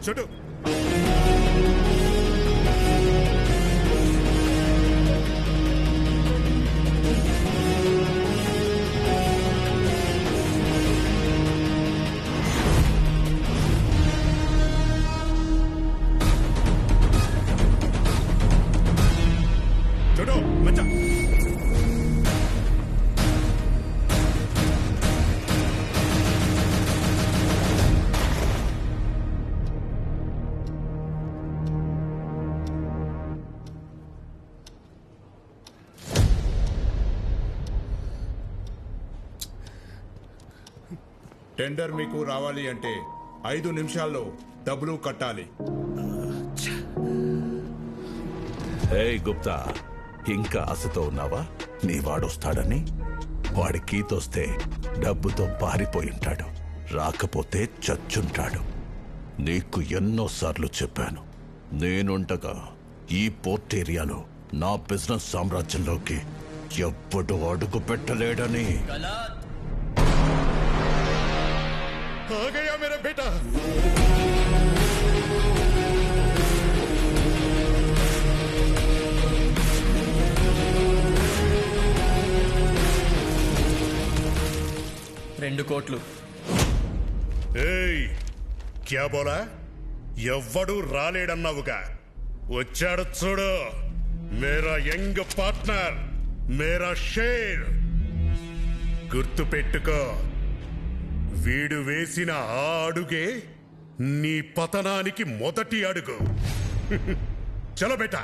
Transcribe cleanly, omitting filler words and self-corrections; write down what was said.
छोटू छोटू मचा టెండర్ మీకు రావాలి అంటే 5 నిమిషాల్లో డబ్బులు కట్టాలి. హే గుప్తా, ఇంకా ఆశతో ఉన్నావా? నీ వాడొస్తాడని? వాడి కీతొస్తే డబ్బుతో పారిపోయింటాడు, రాకపోతే చచ్చుంటాడు. నీకు ఎన్నోసార్లు చెప్పాను, నేనుండగా ఈ పోర్ట్ ఏరియాలో నా బిజినెస్ సామ్రాజ్యంలోకి ఎవ్వడు అడుగు పెట్టలేడని. आ गया मेरा बेटा. రెండు కోట్లు. ఏయ్, క్యా బోలా? ఎవ్వడు రాలేడన్నావుగా, వచ్చాడు చూడు. మేరా యంగ్ పార్ట్నర్, మేరా షేర్. గుర్తు పెట్టుకో, వీడు వేసిన ఆ అడుగే నీ పతనానికి మొదటి అడుగు. చలో బేటా.